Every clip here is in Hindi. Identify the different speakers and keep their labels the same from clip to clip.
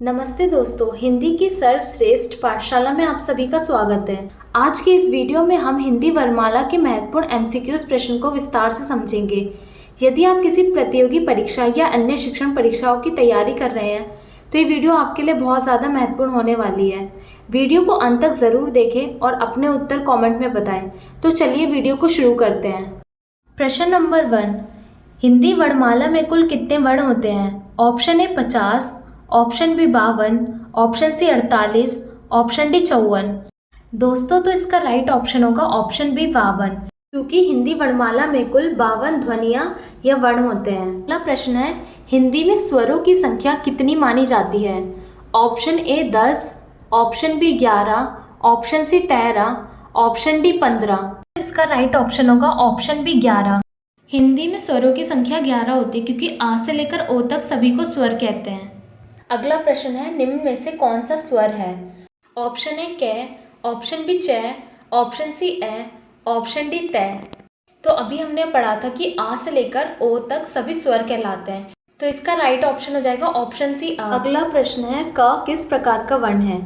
Speaker 1: नमस्ते दोस्तों, हिंदी की सर्वश्रेष्ठ पाठशाला में आप सभी का स्वागत है। आज के इस वीडियो में हम हिंदी वर्णमाला के महत्वपूर्ण एमसीक्यूज प्रश्न को विस्तार से समझेंगे। यदि आप किसी प्रतियोगी परीक्षा या अन्य शिक्षण परीक्षाओं की तैयारी कर रहे हैं तो ये वीडियो आपके लिए बहुत ज़्यादा महत्वपूर्ण होने वाली है। वीडियो को अंत तक ज़रूर देखें और अपने उत्तर कॉमेंट में बताएं। तो चलिए वीडियो को शुरू करते हैं। प्रश्न नंबर 1, हिंदी वर्णमाला में कुल कितने वर्ण होते हैं? Option A 50, option B 52, option C 48, option D 54। दोस्तों, तो इसका राइट ऑप्शन होगा ऑप्शन बी 52, क्योंकि हिंदी वर्णमाला में कुल 52 ध्वनियाँ या वर्ण होते हैं। अगला प्रश्न है, हिंदी में स्वरों की संख्या कितनी मानी जाती है? Option A 10, option B 11, option C 13, option D 15। इसका राइट ऑप्शन होगा ऑप्शन बी 11। हिंदी में स्वरों की संख्या 11 होती है क्योंकि आ से लेकर ओ तक सभी को स्वर कहते हैं। अगला प्रश्न है, निम्न में से कौन सा स्वर है? ऑप्शन ए कै, ऑप्शन बी चै, ऑप्शन सी ए, ऑप्शन डी तय। तो अभी हमने पढ़ा था कि आ से लेकर ओ तक सभी स्वर कहलाते हैं, तो इसका राइट ऑप्शन हो जाएगा ऑप्शन सी आ। अगला प्रश्न है, क किस प्रकार का वर्ण है?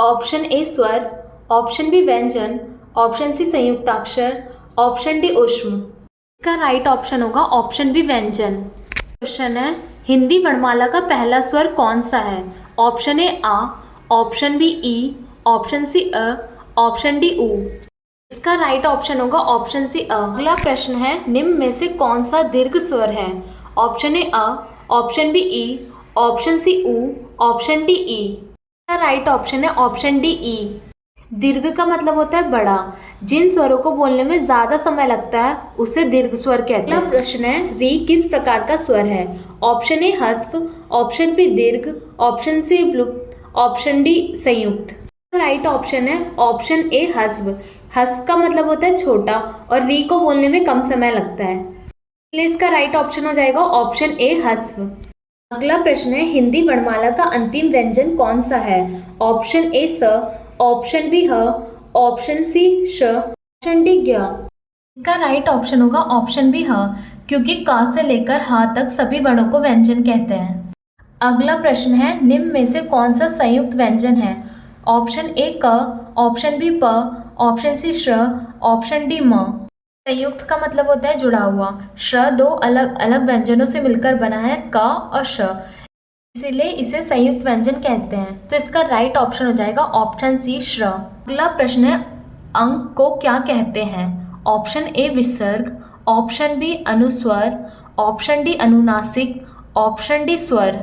Speaker 1: ऑप्शन ए स्वर, ऑप्शन बी व्यंजन, ऑप्शन सी संयुक्ताक्षर, ऑप्शन डी ऊष्म। इसका राइट ऑप्शन होगा ऑप्शन बी व्यंजन। क्वेश्चन है, हिंदी वर्णमाला का पहला स्वर कौन सा है? ऑप्शन ए आ, ऑप्शन बी ई, ऑप्शन सी अ, ऑप्शन डी ऊ। इसका राइट ऑप्शन होगा ऑप्शन सी अ। अगला प्रश्न है, निम्न में से कौन सा दीर्घ स्वर है? ऑप्शन ए अ, ऑप्शन बी ई, ऑप्शन सी ऊ, ऑप्शन डी ई। इसका राइट ऑप्शन है ऑप्शन डी ई। दीर्घ का मतलब होता है बड़ा। जिन स्वरों को बोलने में ज़्यादा समय लगता है उसे दीर्घ स्वर कहते हैं। अगला प्रश्न है, री किस प्रकार का स्वर है? ऑप्शन ए हस्व, ऑप्शन बी दीर्घ, ऑप्शन सी प्लुप्त, ऑप्शन डी संयुक्त। राइट ऑप्शन है ऑप्शन ए हस्व। हस्व का मतलब होता है छोटा और री को बोलने में कम समय लगता है, इसलिए इसका राइट ऑप्शन हो जाएगा ऑप्शन ए हस्व। अगला प्रश्न है, हिंदी वर्णमाला का अंतिम व्यंजन कौन सा है? ऑप्शन ए स, ऑप्शन बी ह, ऑप्शन सी श, ऑप्शन डी ज्ञ। इसका राइट ऑप्शन होगा ऑप्शन बी ह, क्योंकि का से लेकर ह तक सभी वर्णों को व्यंजन कहते हैं। अगला प्रश्न है, निम्न में से कौन सा संयुक्त व्यंजन है? ऑप्शन ए क, ऑप्शन बी प, ऑप्शन सी श, ऑप्शन डी म। संयुक्त का मतलब होता है जुड़ा हुआ। श दो अलग अलग व्यंजनों से मिलकर बना है, क और श, इसीलिए इसे संयुक्त व्यंजन कहते हैं। तो इसका राइट ऑप्शन हो जाएगा ऑप्शन सी श्र। अगला प्रश्न है, अंक को क्या कहते हैं? ऑप्शन ए विसर्ग, ऑप्शन बी अनुस्वर, ऑप्शन डी अनुनासिक, ऑप्शन डी स्वर।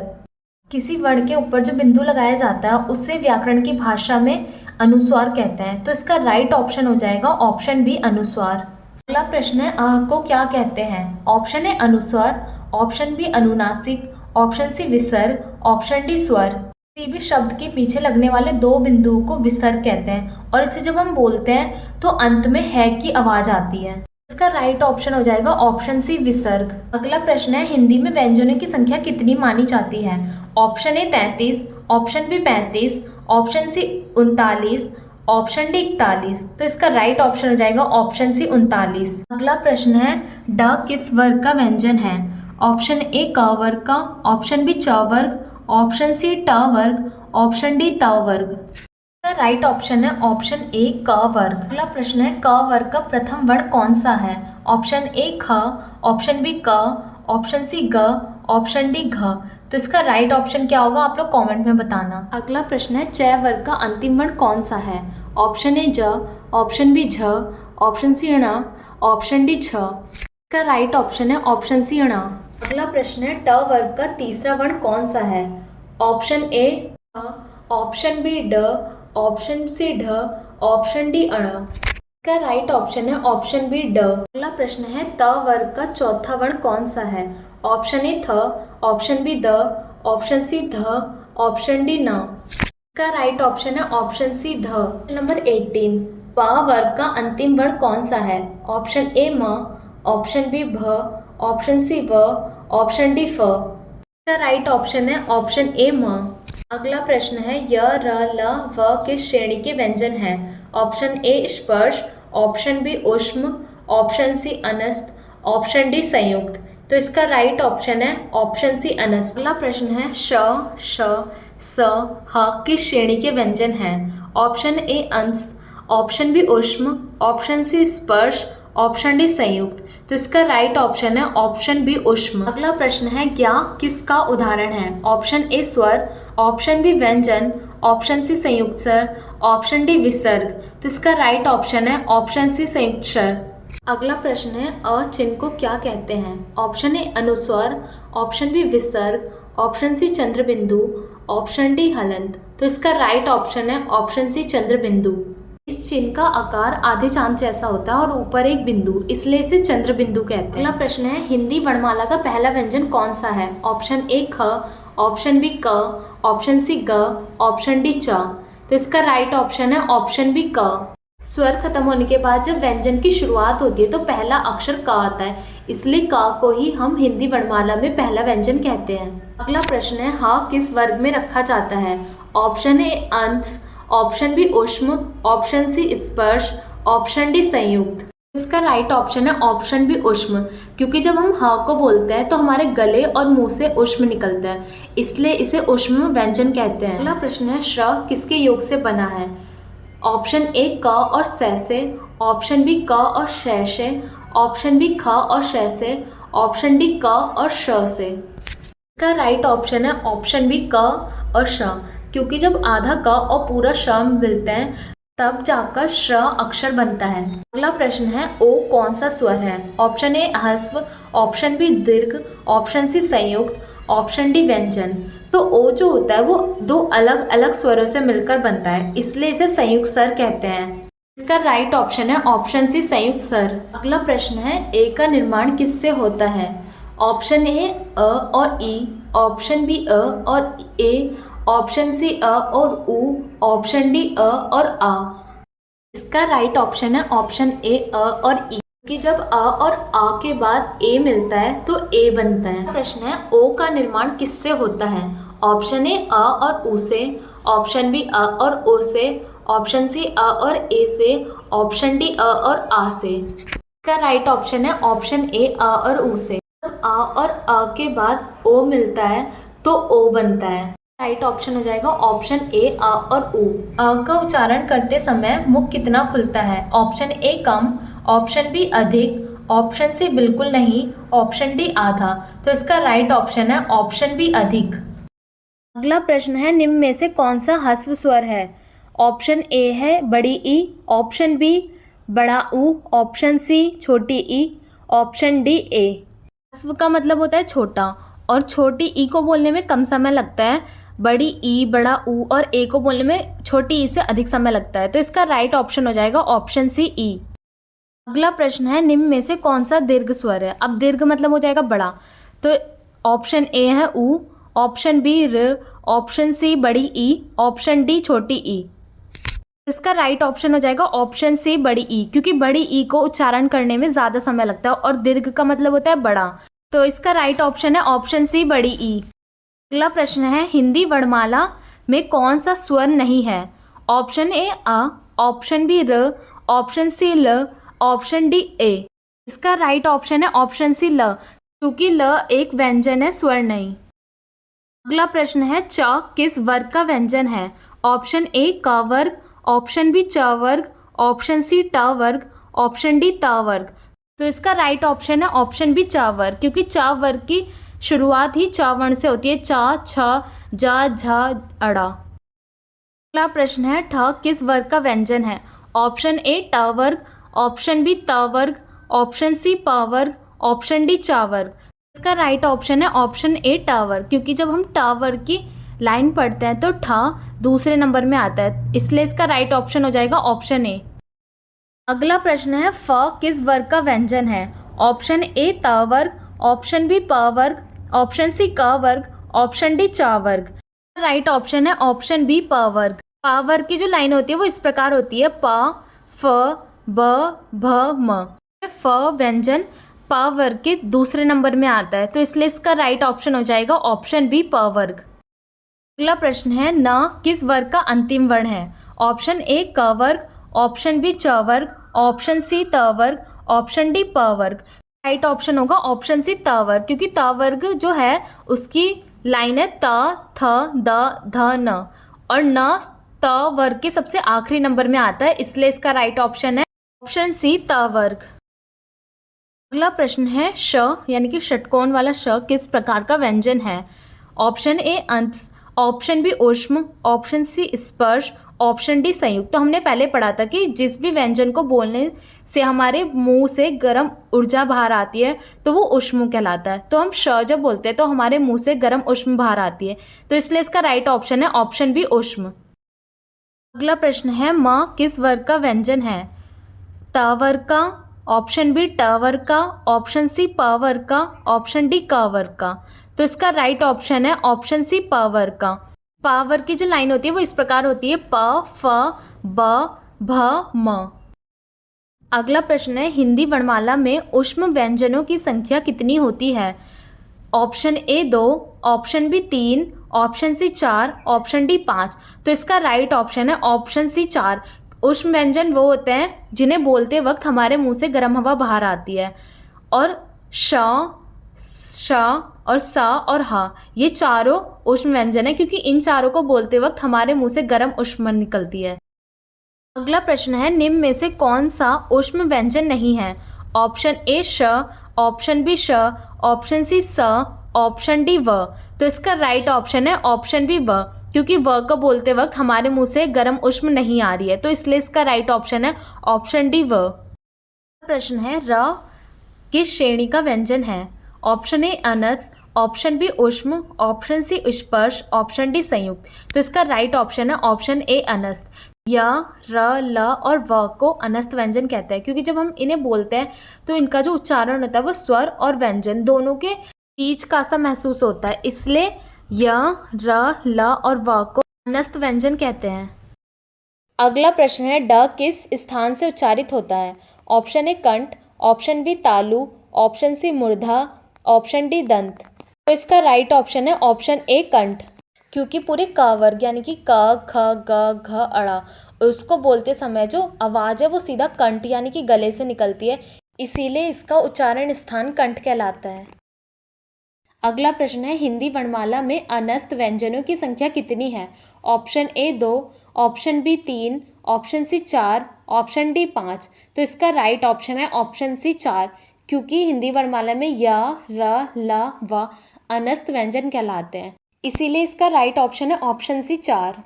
Speaker 1: किसी वर्ण के ऊपर जो बिंदु लगाया जाता है उसे व्याकरण की भाषा में अनुस्वार कहते हैं, तो इसका राइट ऑप्शन हो जाएगा ऑप्शन बी अनुस्वार। अगला प्रश्न है, अ को क्या कहते हैं? ऑप्शन ए अनुस्वर, ऑप्शन बी अनुनासिक, ऑप्शन सी विसर्ग, ऑप्शन डी स्वर। किसी भी शब्द के पीछे लगने वाले दो बिंदुओं को विसर्ग कहते हैं और इसे जब हम बोलते हैं तो अंत में है की आवाज आती है। इसका राइट ऑप्शन हो जाएगा ऑप्शन सी विसर्ग। अगला प्रश्न है, हिंदी में व्यंजनों की संख्या कितनी मानी जाती है? Option A 33, option B 35, option C 39, option D 41। तो इसका राइट ऑप्शन हो जाएगा ऑप्शन सी 39। अगला प्रश्न है, ड किस वर्ग का व्यंजन है? ऑप्शन ए क वर्ग का, ऑप्शन बी च वर्ग, ऑप्शन सी ट वर्ग, ऑप्शन डी त वर्ग। इसका राइट ऑप्शन है ऑप्शन ए क वर्ग। अगला प्रश्न है, क वर्ग का प्रथम वर्ण कौन सा है? ऑप्शन ए ख, ऑप्शन बी क, ऑप्शन सी ग, ऑप्शन डी घ। तो इसका राइट ऑप्शन क्या होगा आप लोग कमेंट में बताना। अगला प्रश्न है, च वर्ग का अंतिम वर्ण कौन सा है? ऑप्शन ए ज, ऑप्शन बी झ, ऑप्शन सी ण, ऑप्शन डी छ। इसका राइट ऑप्शन है ऑप्शन सी ण। अगला प्रश्न है, ट वर्ग का तीसरा वर्ण कौन सा है? ऑप्शन ए अ, ऑप्शन बी ड, ऑप्शन सी ढ, ऑप्शन डी अण। इसका राइट ऑप्शन है ऑप्शन बी ड। अगला प्रश्न है, त वर्ग का चौथा वर्ण कौन सा है? ऑप्शन ए थ, ऑप्शन बी द, ऑप्शन सी ध, ऑप्शन डी न। इसका राइट ऑप्शन है ऑप्शन सी ध। नंबर 18, प वर्ग का अंतिम वर्ण कौन सा है? ऑप्शन ए म, ऑप्शन बी भ, ऑप्शन सी व, ऑप्शन डी फ। इसका राइट ऑप्शन है ऑप्शन ए म। अगला प्रश्न है, य र ल व किस श्रेणी के व्यंजन हैं? ऑप्शन ए स्पर्श, ऑप्शन बी ऊष्म, ऑप्शन सी अनस्त, ऑप्शन डी संयुक्त। तो इसका राइट ऑप्शन है ऑप्शन सी अनस्त। अगला प्रश्न है, श, श, स, ह किस श्रेणी के व्यंजन हैं? ऑप्शन ए अंश, ऑप्शन बी ऊष्म, ऑप्शन सी स्पर्श, ऑप्शन डी संयुक्त। तो इसका राइट ऑप्शन है ऑप्शन बी ऊष्म। अगला प्रश्न है ज्ञ किसका उदाहरण है? ऑप्शन ए स्वर, ऑप्शन बी व्यंजन, ऑप्शन सी संयुक्त स्वर, ऑप्शन डी विसर्ग। तो इसका राइट ऑप्शन है ऑप्शन सी संयुक्त स्वर। अगला प्रश्न है अ चिन्ह को क्या कहते हैं? ऑप्शन ए अनुस्वर, ऑप्शन बी विसर्ग, ऑप्शन सी चंद्र बिंदु, ऑप्शन डी हलंत। तो इसका राइट ऑप्शन है ऑप्शन सी चंद्र बिंदु। इस चिन्ह का आकार आधे चांद जैसा होता है और ऊपर एक बिंदु, इसलिए इसे चंद्र बिंदु कहते हैं। अगला प्रश्न है हिंदी वर्णमाला का पहला व्यंजन कौन सा है? ऑप्शन ए ख, ऑप्शन बी क, ऑप्शन सी ग, ऑप्शन डी च। तो इसका राइट ऑप्शन है ऑप्शन बी क। स्वर खत्म होने के बाद जब व्यंजन की शुरुआत होती है तो पहला अक्षर क आता है, इसलिए क को ही हम हिंदी वर्णमाला में पहला व्यंजन कहते हैं। अगला प्रश्न है ह किस वर्ग में रखा जाता है? ऑप्शन ए अंश, ऑप्शन बी ऊष्म, ऑप्शन सी स्पर्श, ऑप्शन डी संयुक्त। इसका राइट ऑप्शन है ऑप्शन बी ऊष्म, क्योंकि जब हम ह को बोलते हैं तो हमारे गले और मुंह से ऊष्म निकलता है, इसलिए इसे ऊष्म व्यंजन कहते हैं। अगला प्रश्न है श्र किसके योग से बना है? ऑप्शन ए क और स से, ऑप्शन बी क और श से, ऑप्शन बी ख और श से, ऑप्शन डी क और श से। इसका राइट ऑप्शन है ऑप्शन बी क और श, क्योंकि जब आधा क और पूरा श मिलते हैं तब जाकर श्र अक्षर बनता है। अगला प्रश्न है ओ कौन सा स्वर है? ऑप्शन ए ह्रस्व, ऑप्शन बी दीर्घ, ऑप्शन सी संयुक्त, ऑप्शन डी व्यंजन। तो ओ जो होता है वो दो अलग अलग स्वरों से मिलकर बनता है, इसलिए इसे संयुक्त स्वर कहते हैं। इसका राइट ऑप्शन है ऑप्शन सी संयुक्त स्वर। अगला प्रश्न है ए का निर्माण किससे होता है? ऑप्शन ए अ और ई, ऑप्शन बी अ और ए, ऑप्शन सी अ और उ, ऑप्शन डी अ और आ। इसका राइट ऑप्शन है ऑप्शन ए अ और ई, कि जब अ और आ के बाद ए मिलता है तो ए बनता है। प्रश्न है ओ का निर्माण किससे होता है? ऑप्शन ए अ और उ से, ऑप्शन बी अ और ओ से, ऑप्शन सी अ और ए से, ऑप्शन डी अ और आ से। इसका राइट ऑप्शन है ऑप्शन ए अ और उ से। जब अ और अ के बाद ओ मिलता है तो ओ बनता है। राइट ऑप्शन हो जाएगा ऑप्शन ए अ और उ। अ का उच्चारण करते समय मुख कितना खुलता है? ऑप्शन ए कम, ऑप्शन बी अधिक, ऑप्शन सी बिल्कुल नहीं, ऑप्शन डी आधा। तो इसका राइट ऑप्शन है ऑप्शन बी अधिक। अगला प्रश्न है निम्न में से कौन सा ह्रस्व स्वर है? ऑप्शन ए है बड़ी ई, ऑप्शन बी बड़ा ऊ, ऑप्शन सी छोटी ई, ऑप्शन डी ए। ह्रस्व का मतलब होता है छोटा, और छोटी ई को बोलने में कम समय लगता है, बड़ी ई, बड़ा ऊ और ए को बोलने में छोटी ई से अधिक समय लगता है। तो इसका राइट ऑप्शन हो जाएगा ऑप्शन सी ई। अगला प्रश्न है निम्न में से कौन सा दीर्घ स्वर है? अब दीर्घ मतलब हो जाएगा बड़ा, तो ऑप्शन ए है ऊ, ऑप्शन बी र, ऑप्शन सी बड़ी ई, ऑप्शन डी छोटी ई। इसका राइट ऑप्शन हो जाएगा ऑप्शन सी बड़ी ई, क्योंकि बड़ी ई को उच्चारण करने में ज़्यादा समय लगता है और दीर्घ का मतलब होता है बड़ा। तो इसका राइट ऑप्शन है ऑप्शन सी बड़ी ई। अगला प्रश्न है हिंदी वर्णमाला में कौन सा स्वर नहीं है? ऑप्शन ए अ, ऑप्शन बी र, ऑप्शन सी ल, ऑप्शन डी ए। इसका राइट ऑप्शन है ऑप्शन सी ल, क्योंकि ल एक व्यंजन है, स्वर नहीं। अगला प्रश्न है च किस वर्ग का व्यंजन है? ऑप्शन ए क वर्ग, ऑप्शन बी च वर्ग, ऑप्शन सी ट वर्ग, ऑप्शन डी त वर्ग। तो इसका राइट ऑप्शन है ऑप्शन बी च वर्ग, क्योंकि च वर्ग की शुरुआत ही च वर्ण से होती है, च, छ, ज, झ, अड़ा। अगला प्रश्न है ठ किस वर्ग का व्यंजन है? ऑप्शन ए ट वर्ग, ऑप्शन बी त वर्ग, ऑप्शन सी प वर्ग, ऑप्शन डी च वर्ग। इसका राइट ऑप्शन है ऑप्शन ए ट वर्ग, क्योंकि जब हम ट वर्ग की लाइन पढ़ते हैं तो ठ दूसरे नंबर में आता है, इसलिए इसका राइट ऑप्शन हो जाएगा ऑप्शन ए। अगला प्रश्न है फ किस वर्ग का व्यंजन है? ऑप्शन ए त वर्ग, ऑप्शन बी प वर्ग, ऑप्शन सी क वर्ग, ऑप्शन डी च वर्ग। राइट ऑप्शन है ऑप्शन बी प वर्ग। प वर्ग की जो लाइन होती है वो इस प्रकार होती है प, फ, ब, भ, म। फ व्यंजन प वर्ग के दूसरे नंबर में आता है, तो इसलिए इसका राइट ऑप्शन हो जाएगा ऑप्शन बी प वर्ग। अगला प्रश्न है न किस वर्ग का अंतिम वर्ण है? ऑप्शन ए क वर्ग, ऑप्शन बी च वर्ग, ऑप्शन सी त वर्ग, ऑप्शन डी प वर्ग। राइट ऑप्शन होगा ऑप्शन सी त वर्ग, क्योंकि त वर्ग जो है उसकी लाइन है त, थ, द, ध, न, और न त वर्ग के सबसे आखिरी नंबर में आता है, इसलिए इसका राइट ऑप्शन है ऑप्शन सी, त वर्ग। अगला प्रश्न है श यानी कि षटकोण वाला श किस प्रकार का व्यंजन है? ऑप्शन ए अंत, ऑप्शन बी ऊष्म, ऑप्शन सी स्पर्श, ऑप्शन डी संयुक्त। तो हमने पहले पढ़ा था कि जिस भी व्यंजन को बोलने से हमारे मुंह से गर्म ऊर्जा बाहर आती है तो वो ऊष्म कहलाता है। तो हम श जब बोलते हैं तो हमारे मुंह से गर्म ऊष्म बाहर आती है, तो इसलिए इसका राइट ऑप्शन है ऑप्शन बी ऊष्म। अगला प्रश्न है म किस वर्ग का व्यंजन है? त वर्ग का, ऑप्शन बी ट वर्ग का, ऑप्शन सी प वर्ग का, ऑप्शन डी क वर्ग का। तो इसका राइट ऑप्शन है ऑप्शन सी प वर्ग का। प वर्ग की जो लाइन होती है वो इस प्रकार होती है प, फ, ब, भ, म। अगला प्रश्न है हिंदी वर्णमाला में ऊष्म व्यंजनों की संख्या कितनी होती है? Option A 2, option B 3, option C 4, option D 5। तो इसका राइट ऑप्शन है ऑप्शन सी 4। ऊष्म व्यंजन वो होते हैं जिन्हें बोलते वक्त हमारे मुंह से गर्म हवा बाहर आती है, और श, और स और ह ये चारों ऊष्म व्यंजन है, क्योंकि इन चारों को बोलते वक्त हमारे मुंह से गर्म ऊष्मा निकलती है। अगला प्रश्न है निम्न में से कौन सा ऊष्म व्यंजन नहीं है? ऑप्शन ए श, ऑप्शन बी श, ऑप्शन सी स, ऑप्शन डी व। तो इसका राइट ऑप्शन है ऑप्शन बी व, क्योंकि व को बोलते वक्त हमारे मुंह से गर्म ऊष्म नहीं आ रही है, तो इसलिए इसका राइट ऑप्शन है ऑप्शन डी व। प्रश्न है र किस श्रेणी का व्यंजन है? ऑप्शन ए अनस, ऑप्शन बी ऊष्म, ऑप्शन सी स्पर्श, ऑप्शन डी संयुक्त। तो इसका राइट ऑप्शन है ऑप्शन ए अनस्त। य, र, ल और व को अनस्त व्यंजन कहते हैं, क्योंकि जब हम इन्हें बोलते हैं तो इनका जो उच्चारण होता है वो स्वर और व्यंजन दोनों के बीच का सा महसूस होता है, इसलिए य, र, ल और व को अनस्त व्यंजन कहते हैं। अगला प्रश्न है ड किस स्थान से उच्चारित होता है? ऑप्शन ए कंठ, ऑप्शन बी तालु, ऑप्शन सी मूर्धा, ऑप्शन डी दंत। तो इसका राइट ऑप्शन है ऑप्शन ए कंठ, क्योंकि पूरे क वर्ग यानी कि क, ख, ग, घ, अड़ा उसको बोलते समय जो आवाज़ है वो सीधा कंठ यानी कि गले से निकलती है, इसीलिए इसका उच्चारण स्थान कंठ कहलाता है। अगला प्रश्न है हिंदी वर्णमाला में अनस्त व्यंजनों की संख्या कितनी है? Option A 2, option B 3, option C 4, option D 5। तो इसका राइट ऑप्शन है ऑप्शन सी 4, क्योंकि हिंदी वर्णमाला में य, र, ल, व अनस्त व्यंजन कहलाते हैं, इसीलिए इसका राइट ऑप्शन है ऑप्शन सी 4।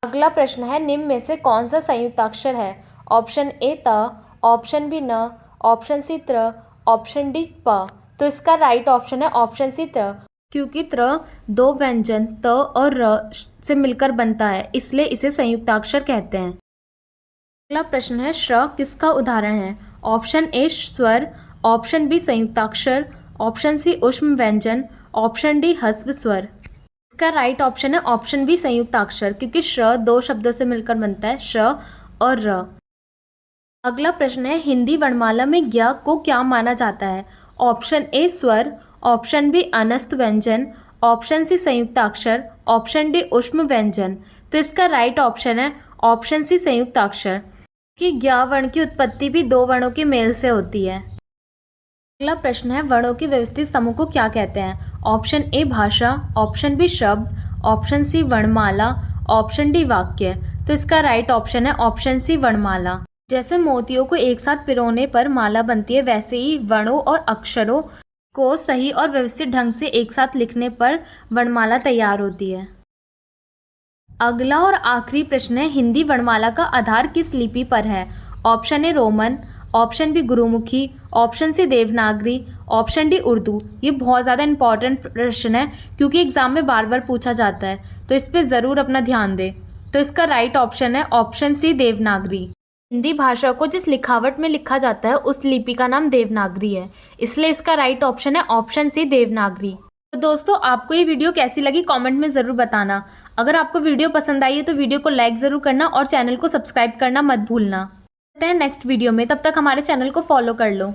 Speaker 1: अगला प्रश्न है निम्न में से कौन सा संयुक्ताक्षर है? ऑप्शन ए त, ऑप्शन बी न, ऑप्शन सी त्र, ऑप्शन डी प। तो इसका राइट ऑप्शन है ऑप्शन सी त्र, क्योंकि त्र दो व्यंजन त और र से मिलकर बनता है, इसलिए इसे संयुक्ताक्षर कहते हैं। अगला प्रश्न है श्र किसका उदाहरण है? ऑप्शन ए स्वर, ऑप्शन बी संयुक्ताक्षर, ऑप्शन सी ऊष्म व्यंजन, ऑप्शन डी ह्रस्व स्वर। इसका राइट ऑप्शन है ऑप्शन बी संयुक्ताक्षर, क्योंकि श्र दो शब्दों से मिलकर बनता है, श्र और र। अगला प्रश्न है हिंदी वर्णमाला में ज्ञ को क्या माना जाता है? ऑप्शन ए स्वर, ऑप्शन बी अनस्त व्यंजन, ऑप्शन सी संयुक्ताक्षर, ऑप्शन डी ऊष्म व्यंजन। तो इसका राइट ऑप्शन है ऑप्शन सी संयुक्ताक्षर, कि ज्ञ वर्ण की उत्पत्ति भी दो वर्णों के मेल से होती है। अगला प्रश्न है वर्णों के व्यवस्थित समूह को क्या कहते हैं? ऑप्शन ए भाषा, ऑप्शन बी शब्द, ऑप्शन सी वर्णमाला, ऑप्शन डी वाक्य। तो इसका राइट ऑप्शन है ऑप्शन सी वर्णमाला। जैसे मोतियों को एक साथ पिरोने पर माला बनती है, वैसे ही वर्णों और अक्षरों को सही और व्यवस्थित ढंग से एक साथ लिखने पर वर्णमाला तैयार होती है। अगला और आखिरी प्रश्न है हिंदी वर्णमाला का आधार किस लिपि पर है? Option A Roman, option B Gurmukhi, option C Devanagari, option D Urdu. ये बहुत ज़्यादा इंपॉर्टेंट प्रश्न है, क्योंकि एग्जाम में बार बार पूछा जाता है, तो इस पर ज़रूर अपना ध्यान दें। तो इसका राइट ऑप्शन है ऑप्शन सी देवनागरी। हिंदी भाषा को जिस लिखावट में लिखा जाता है उस लिपि का नाम देवनागरी है, इसलिए इसका राइट ऑप्शन है ऑप्शन सी देवनागरी। तो दोस्तों आपको ये वीडियो कैसी लगी कमेंट में ज़रूर बताना। अगर आपको वीडियो पसंद आई है तो वीडियो को लाइक ज़रूर करना और चैनल को सब्सक्राइब करना मत भूलना। मिलते हैं नेक्स्ट वीडियो में, तब तक हमारे चैनल को फॉलो कर लो।